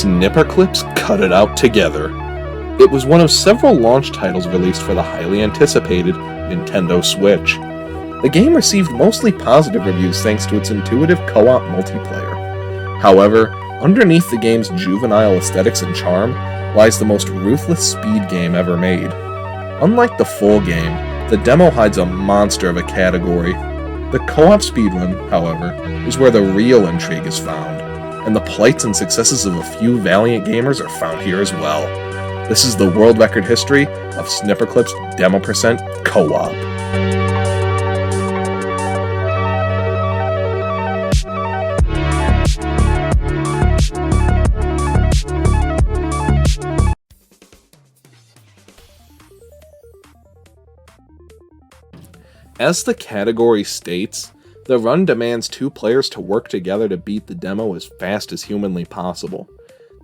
Snipperclips cut it out together. It was one of several launch titles released for the highly anticipated Nintendo Switch. The game received mostly positive reviews thanks to its intuitive co-op multiplayer. However, underneath the game's juvenile aesthetics and charm lies the most ruthless speed game ever made. Unlike the full game, the demo hides a monster of a category. The co-op speedrun, however, is where the real intrigue is found, and the plights and successes of a few valiant gamers are found here as well. This is the world record history of Snipperclips Demo Percent Co-op. As the category states, the run demands two players to work together to beat the demo as fast as humanly possible.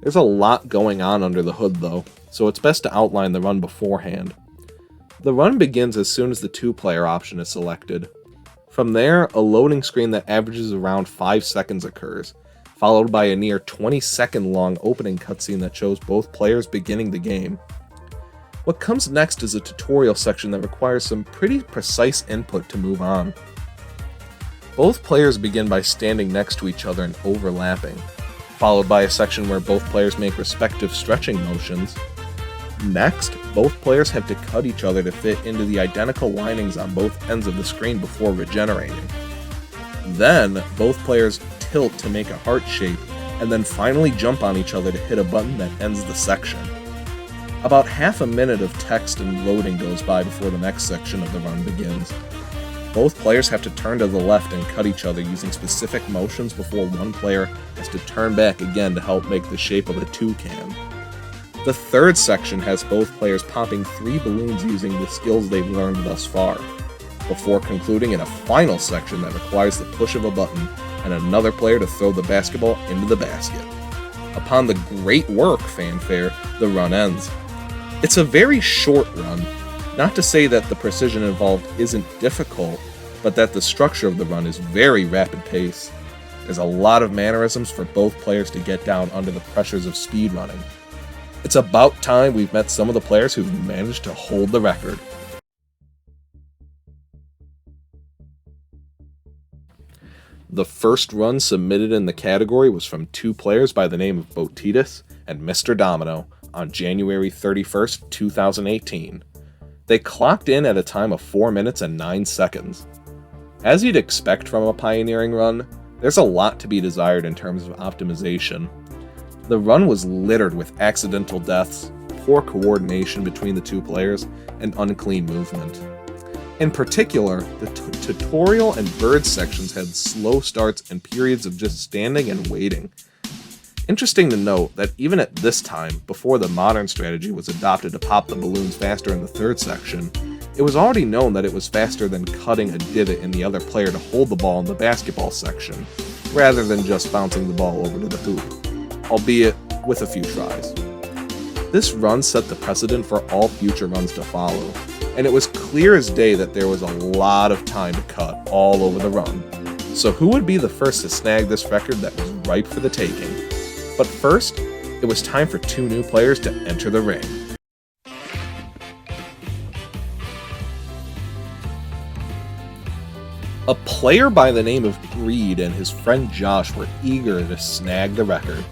There's a lot going on under the hood though, so it's best to outline the run beforehand. The run begins as soon as the two-player option is selected. From there, a loading screen that averages around 5 seconds occurs, followed by a near 20-second long opening cutscene that shows both players beginning the game. What comes next is a tutorial section that requires some pretty precise input to move on. Both players begin by standing next to each other and overlapping, followed by a section where both players make respective stretching motions. Next, both players have to cut each other to fit into the identical linings on both ends of the screen before regenerating. Then, both players tilt to make a heart shape, and then finally jump on each other to hit a button that ends the section. About half a minute of text and loading goes by before the next section of the run begins. Both players have to turn to the left and cut each other using specific motions before one player has to turn back again to help make the shape of a toucan. The third section has both players popping 3 balloons using the skills they've learned thus far, before concluding in a final section that requires the push of a button and another player to throw the basketball into the basket. Upon the great work fanfare, the run ends. It's a very short run, not to say that the precision involved isn't difficult, but that the structure of the run is very rapid pace. There's a lot of mannerisms for both players to get down under the pressures of speedrunning. It's about time we've met some of the players who've managed to hold the record. The first run submitted in the category was from 2 players by the name of Botitus and Mr. Domino on January 31st, 2018. They clocked in at a time of 4 minutes and 9 seconds. As you'd expect from a pioneering run, there's a lot to be desired in terms of optimization. The run was littered with accidental deaths, poor coordination between the 2 players, and unclean movement. In particular, the tutorial and bird sections had slow starts and periods of just standing and waiting. Interesting to note that even at this time, before the modern strategy was adopted to pop the balloons faster in the third section, it was already known that it was faster than cutting a divot in the other player to hold the ball in the basketball section, rather than just bouncing the ball over to the hoop, albeit with a few tries. This run set the precedent for all future runs to follow, and it was clear as day that there was a lot of time to cut all over the run. So who would be the first to snag this record that was ripe for the taking? But first, it was time for 2 new players to enter the ring. A player by the name of Greed and his friend Josh were eager to snag the record.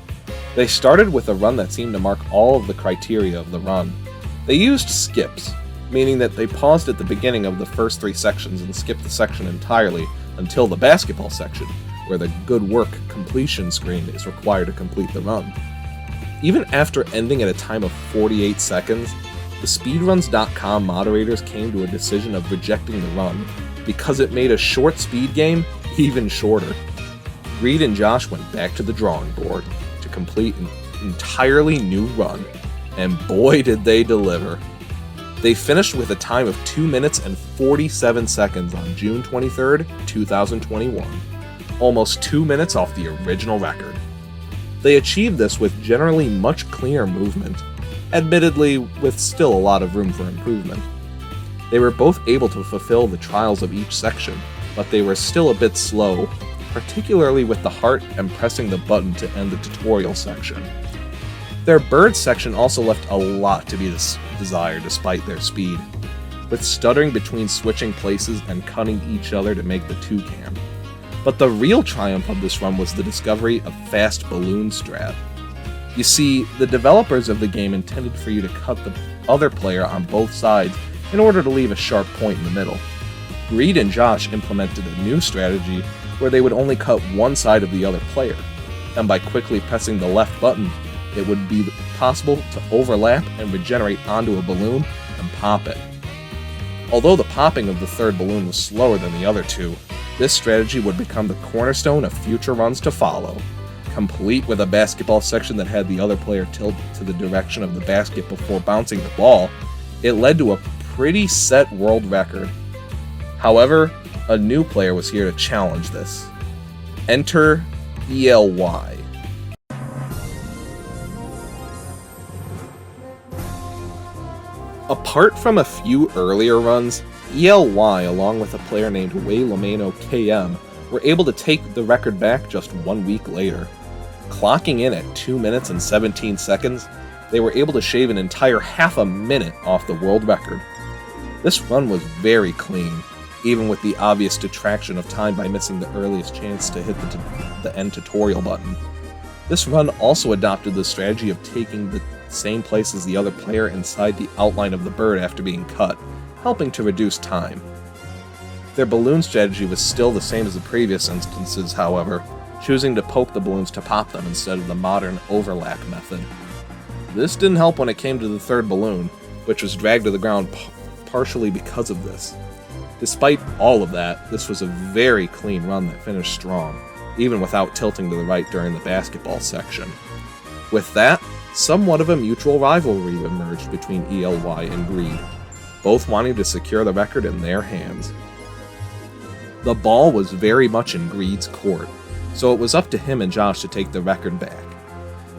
They started with a run that seemed to mark all of the criteria of the run. They used skips, meaning that they paused at the beginning of the first 3 sections and skipped the section entirely until the basketball section, where the good work completion screen is required to complete the run. Even after ending at a time of 48 seconds, the speedruns.com moderators came to a decision of rejecting the run because it made a short speed game even shorter. Greed and Josh went back to the drawing board to complete an entirely new run, and boy did they deliver. They finished with a time of 2 minutes and 47 seconds on June 23rd, 2021. Almost 2 minutes off the original record. They achieved this with generally much cleaner movement, admittedly with still a lot of room for improvement. They were both able to fulfill the trials of each section, but they were still a bit slow, particularly with the heart and pressing the button to end the tutorial section. Their bird section also left a lot to be desired despite their speed, with stuttering between switching places and cutting each other to make the toucan. But the real triumph of this run was the discovery of fast balloon strat. You see, the developers of the game intended for you to cut the other player on both sides in order to leave a sharp point in the middle. Greed and Josh implemented a new strategy where they would only cut one side of the other player, and by quickly pressing the left button, it would be possible to overlap and regenerate onto a balloon and pop it. Although the popping of the third balloon was slower than the other two, this strategy would become the cornerstone of future runs to follow. Complete with a basketball section that had the other player tilt to the direction of the basket before bouncing the ball, it led to a pretty set world record. However, a new player was here to challenge this. Enter ELY. Apart from a few earlier runs, ELY, along with a player named Wei Lameno KM, were able to take the record back just 1 week later. Clocking in at 2 minutes and 17 seconds, they were able to shave an entire half a minute off the world record. This run was very clean, even with the obvious detraction of time by missing the earliest chance to hit the end tutorial button. This run also adopted the strategy of taking the same place as the other player inside the outline of the bird after being cut, helping to reduce time. Their balloon strategy was still the same as the previous instances, however, choosing to poke the balloons to pop them instead of the modern overlap method. This didn't help when it came to the third balloon, which was dragged to the ground partially because of this. Despite all of that, this was a very clean run that finished strong, even without tilting to the right during the basketball section. With that, somewhat of a mutual rivalry emerged between ELY and Greed, both wanting to secure the record in their hands. The ball was very much in Greed's court, so it was up to him and Josh to take the record back.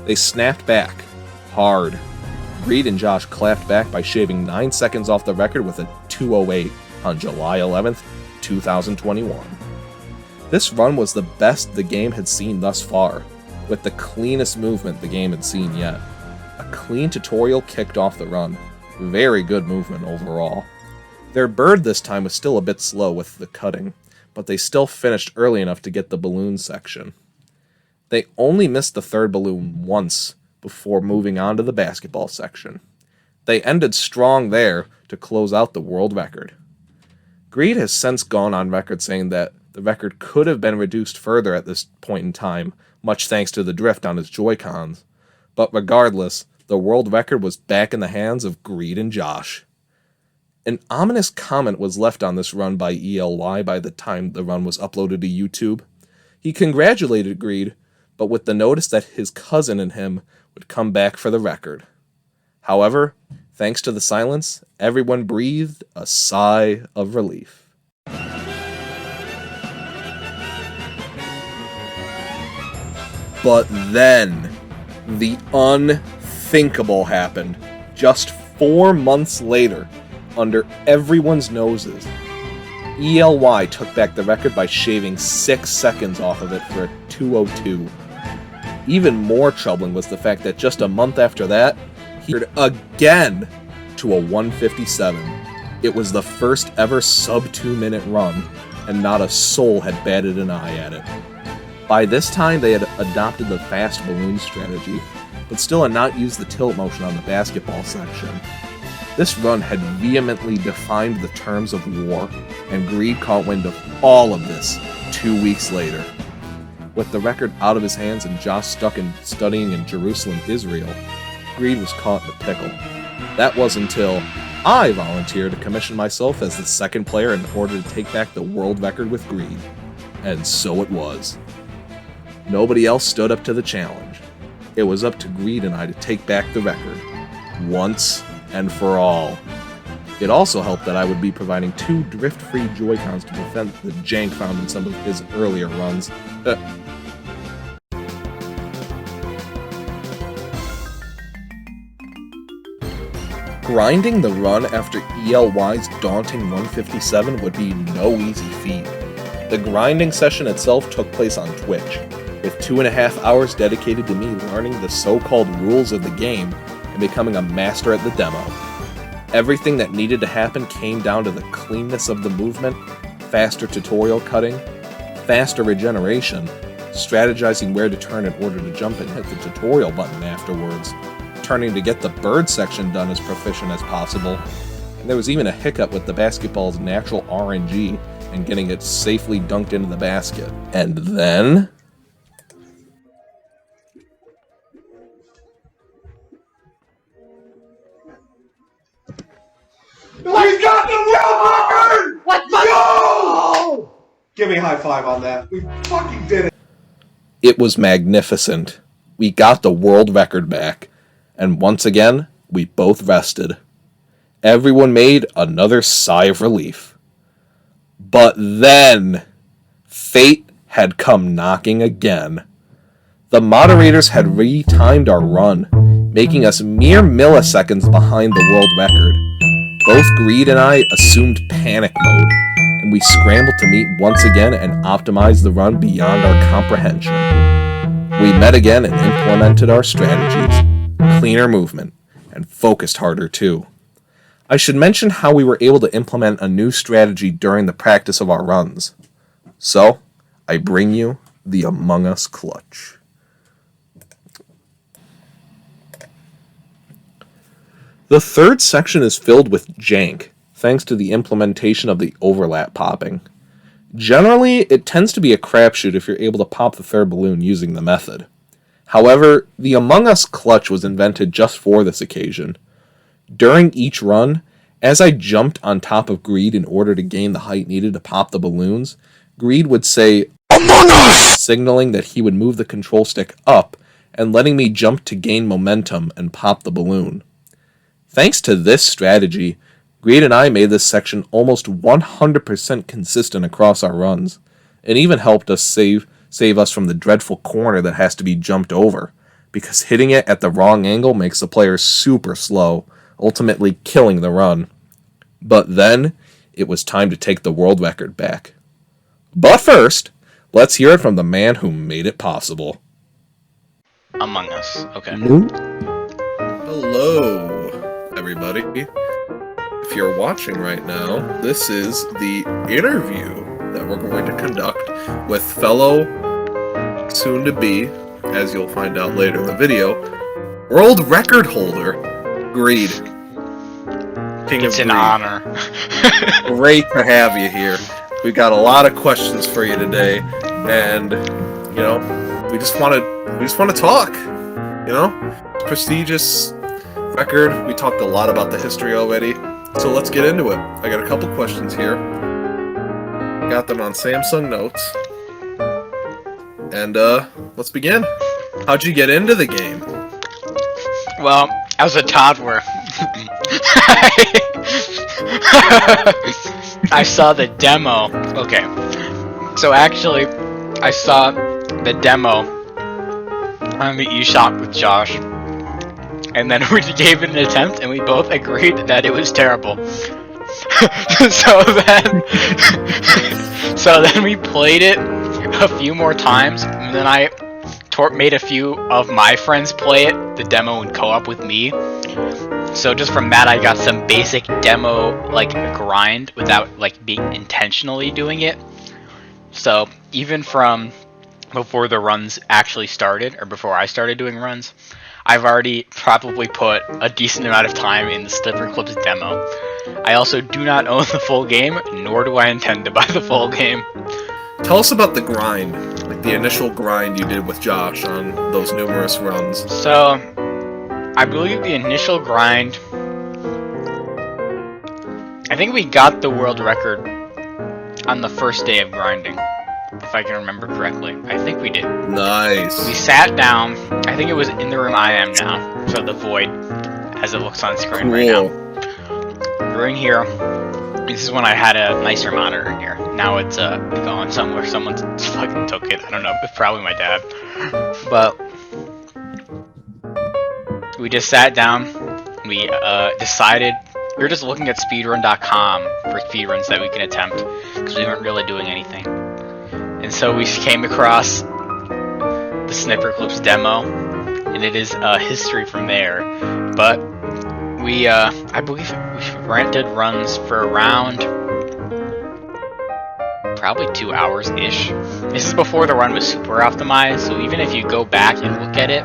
They snapped back, hard. Greed and Josh clapped back by shaving 9 seconds off the record with a 2:08 on July 11th, 2021. This run was the best the game had seen thus far, with the cleanest movement the game had seen yet. A clean tutorial kicked off the run. Very good movement overall. Their bird this time was still a bit slow with the cutting, but they still finished early enough to get the balloon section. They only missed the third balloon once before moving on to the basketball section. They ended strong there to close out the world record. Greed has since gone on record saying that the record could have been reduced further at this point in time, much thanks to the drift on his Joy-Cons. But regardless, the world record was back in the hands of Greed and Josh. An ominous comment was left on this run by ELY by the time the run was uploaded to YouTube. He congratulated Greed, but with the notice that his cousin and him would come back for the record. However, thanks to the silence, everyone breathed a sigh of relief. But then, the unthinkable happened. Just 4 months later, under everyone's noses, ELY took back the record by shaving 6 seconds off of it for a 2:02. Even more troubling was the fact that just a month after that, he turned again to a 1:57. It was the first ever sub-2-minute run, and not a soul had batted an eye at it. By this time, they had adopted the fast balloon strategy, but still had not used the tilt motion on the basketball section. This run had vehemently defined the terms of war, and Greed caught wind of all of this 2 weeks later. With the record out of his hands and Josh stuck in studying in Jerusalem, Israel, Greed was caught in a pickle. That was until I volunteered to commission myself as the second player in order to take back the world record with Greed. And so it was. Nobody else stood up to the challenge. It was up to Greed and I to take back the record, once and for all. It also helped that I would be providing 2 drift-free Joy-Cons to prevent the jank found in some of his earlier runs. Grinding the run after ELY's daunting 157 would be no easy feat. The grinding session itself took place on Twitch, with 2.5 hours dedicated to me learning the so-called rules of the game and becoming a master at the demo. Everything that needed to happen came down to the cleanness of the movement, faster tutorial cutting, faster regeneration, strategizing where to turn in order to jump and hit the tutorial button afterwards, turning to get the bird section done as proficient as possible, and there was even a hiccup with the basketball's natural RNG and getting it safely dunked into the basket. And then... We got the world record! What the? Yo! Give me a high five on that. We fucking did it. It was magnificent. We got the world record back, and once again, we both rested. Everyone made another sigh of relief. But then, fate had come knocking again. The moderators had retimed our run, making us mere milliseconds behind the world record. Both Greed and I assumed panic mode, and we scrambled to meet once again and optimize the run beyond our comprehension. We met again and implemented our strategies, cleaner movement, and focused harder too. I should mention how we were able to implement a new strategy during the practice of our runs. So, I bring you the Among Us clutch. The third section is filled with jank, thanks to the implementation of the overlap popping. Generally, it tends to be a crapshoot if you're able to pop the third balloon using the method. However, the Among Us clutch was invented just for this occasion. During each run, as I jumped on top of Greed in order to gain the height needed to pop the balloons, Greed would say, "Among Us!" signaling that he would move the control stick up and letting me jump to gain momentum and pop the balloon. Thanks to this strategy, Greed and I made this section almost 100% consistent across our runs, and even helped us save us from the dreadful corner that has to be jumped over, because hitting it at the wrong angle makes the player super slow, ultimately killing the run. But then, it was time to take the world record back. But first, let's hear it from the man who made it possible. Among Us, okay. Hello, everybody. If you're watching right now, this is the interview that we're going to conduct with fellow, soon-to-be, as you'll find out later in the video, world record holder, Greed. King It's of an Greed. honor. Great to have you here. We've got a lot of questions for you today, and you know, we just want to talk. You know, prestigious record. We talked a lot about the history already, so let's get into it. I got a couple questions here. Got them on Samsung Notes, and let's begin. How'd you get into the game? Well, I was a toddler. I saw the demo. Okay. So actually, I saw the demo on the eShop with Josh. And then we gave it an attempt, and we both agreed that it was terrible. so then we played it a few more times, and then I made a few of my friends play it, the demo in co-op with me. So just from that, I got some basic demo like grind without like being intentionally doing it. So even from before the runs actually started, or before I started doing runs, I've already probably put a decent amount of time in the Snipperclips demo. I also do not own the full game, nor do I intend to buy the full game. Tell us about the grind, like the initial grind you did with Josh on those numerous runs. So, I believe the initial grind, I think we got the world record on the first day of grinding, if I can remember correctly. I think we did. Nice. We sat down, I think it was in the room I am now, so the void, as it looks on screen right now. We're in here. This is when I had a nicer monitor in here. Now it's gone somewhere. Someone fucking took it. I don't know. It's probably my dad. But we just sat down. We decided we were just looking at speedrun.com for speedruns that we can attempt because we weren't really doing anything. And so we came across Snipperclips demo, and it is history from there. But we, I believe we did runs for around probably 2 hours-ish. This is before the run was super optimized, so even if you go back and look at it,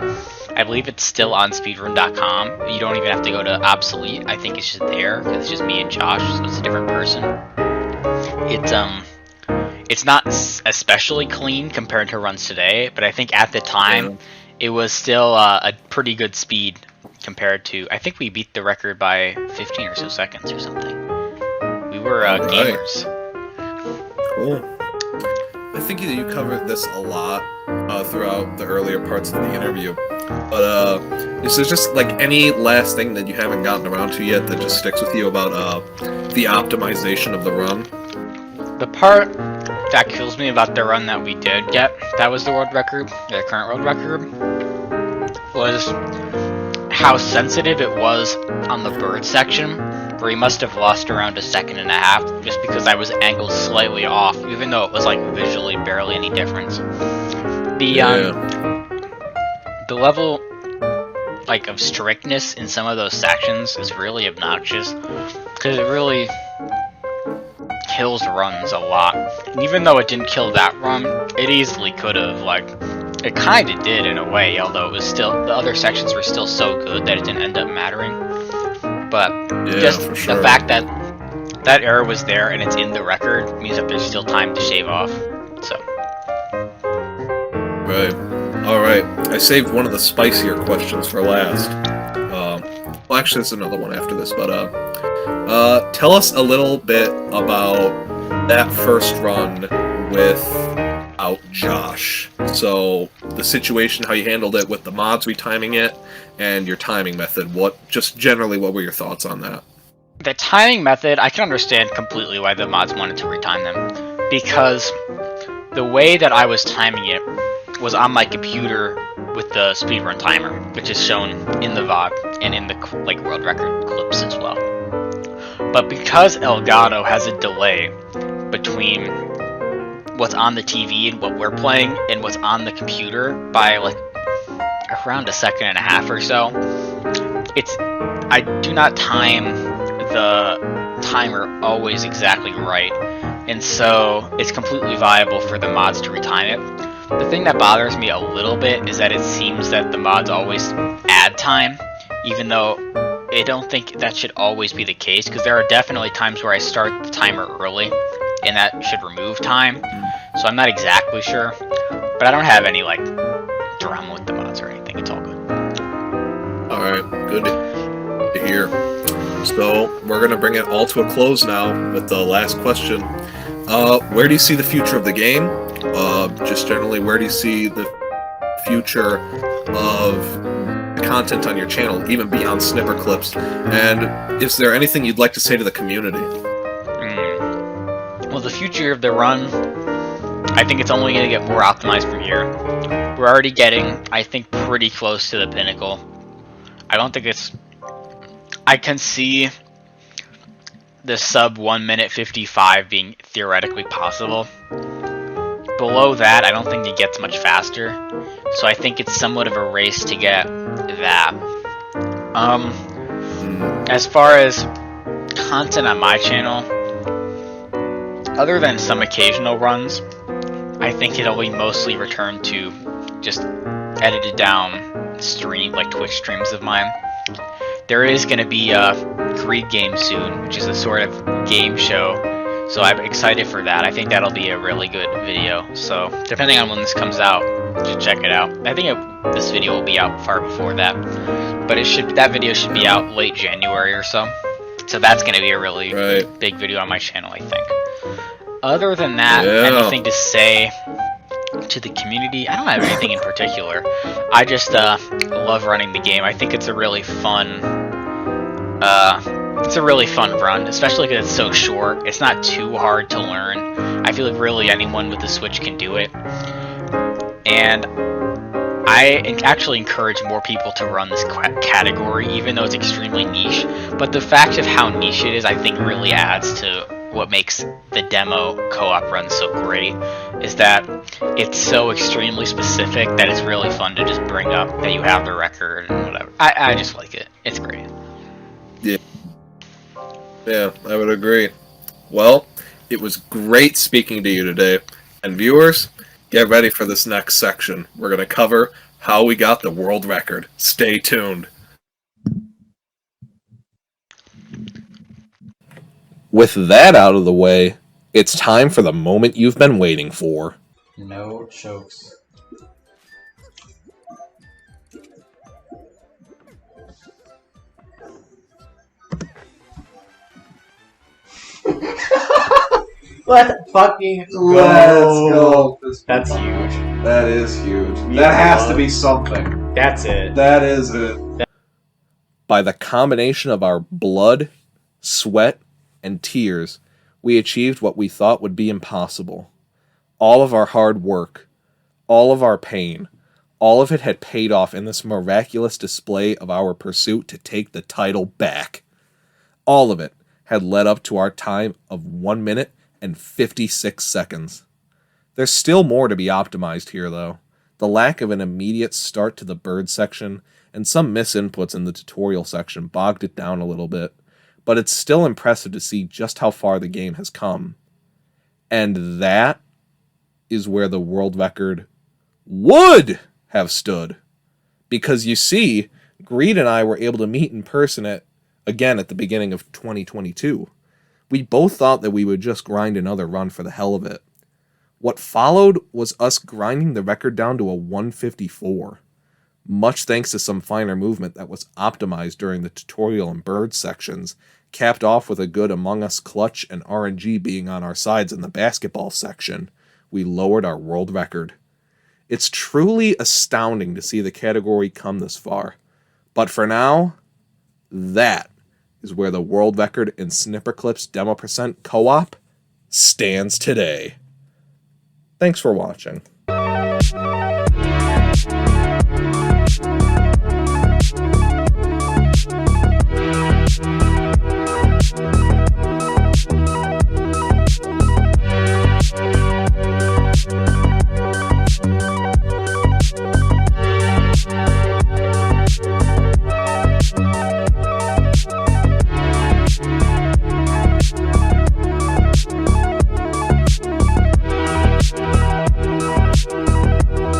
I believe it's still on speedrun.com. You don't even have to go to obsolete. I think it's just there, because it's just me and Josh, so it's a different person. It's not especially clean compared to runs today, but I think at the time, it was still a pretty good speed compared to... I think we beat the record by 15 or so seconds or something. We were gamers. Cool. I think you covered this a lot throughout the earlier parts of the interview. But is there just like any last thing that you haven't gotten around to yet that just sticks with you about the optimization of the run? The part that kills me about the run that we did get, that was the world record, the current world record, was how sensitive it was on the bird section, where he must have lost around 1.5 seconds just because I was angled slightly off, even though it was like visually barely any difference. The level like of strictness in some of those sections is really obnoxious, because it really kills runs a lot. And even though it didn't kill that run, it easily could have, like, it kind of did in a way, although it was still, the other sections were still so good that it didn't end up mattering. But just the fact that that error was there and it's in the record means that there's still time to shave off. So. Right. Alright. I saved one of the spicier questions for last. Well, actually, there's another one after this, but, tell us a little bit about that first run without Josh. So, the situation, how you handled it with the mods retiming it, and your timing method. Just generally, what were your thoughts on that? The timing method, I can understand completely why the mods wanted to retime them. Because the way that I was timing it was on my computer with the speedrun timer, which is shown in the VOD and in the world record clips as well. But because Elgato has a delay between what's on the TV and what we're playing and what's on the computer by like around 1.5 seconds or so, I do not time the timer always exactly right, and so it's completely viable for the mods to retime it. The thing that bothers me a little bit is that it seems that the mods always add time, even though I don't think that should always be the case, because there are definitely times where I start the timer early, and that should remove time, so I'm not exactly sure, but I don't have any, like, drama with the mods or anything, it's all good. Alright, good to hear. So, we're going to bring it all to a close now with the last question. Where do you see the future of the game? Just generally, where do you see the future of content on your channel, even beyond Snipperclips? And is there anything you'd like to say to the community? Well, the future of the run, I think it's only going to get more optimized from here. We're already getting, I think, pretty close to the pinnacle. I don't think it's... I can see the sub 1 minute 55 being theoretically possible. Below that, I don't think it gets much faster, so I think it's somewhat of a race to get that. As far as content on my channel, other than some occasional runs, I think it'll be mostly returned to just edited down Twitch streams of mine. There is going to be a Greed game soon, which is a sort of game show, so I'm excited for that. I think that'll be a really good video, so depending on when this comes out, you should check it out. I think this video will be out far before that, but that video should be out late January or so. So that's going to be a really big video on my channel, I think. Other than that, anything to say to the community? I don't have anything in particular. I just love running the game. I think it's a really fun run, especially because it's so short. It's not too hard to learn. I feel like really anyone with the Switch can do it. And I actually encourage more people to run this category, even though it's extremely niche. But the fact of how niche it is, I think really adds to what makes the demo co-op run so great. is that it's so extremely specific that it's really fun to just bring up that you have the record and whatever. I just like it. It's great. Yeah, I would agree. Well, it was great speaking to you today. And viewers, get ready for this next section. We're going to cover how we got the world record. Stay tuned. With that out of the way, it's time for the moment you've been waiting for. No chokes. Let's fucking Let's go. That's huge. That is huge. We That has to love- be something. That's it. That is it. By the combination of our blood, sweat, and tears, we achieved what we thought would be impossible. All of our hard work, all of our pain, all of it had paid off in this miraculous display of our pursuit to take the title back. All of it had led up to our time of 1 minute and 56 seconds. There's still more to be optimized here, though. The lack of an immediate start to the bird section and some misinputs in the tutorial section bogged it down a little bit, but it's still impressive to see just how far the game has come. And that is where the world record would have stood. Because you see, Greed and I were able to meet in person at the beginning of 2022. We both thought that we would just grind another run for the hell of it. What followed was us grinding the record down to a 154. Much thanks to some finer movement that was optimized during the tutorial and bird sections, capped off with a good Among Us clutch and RNG being on our sides in the basketball section, we lowered our world record. It's truly astounding to see the category come this far. But for now, that is where the world record in Snipperclips Demo% Co-op stands today. Thanks for watching.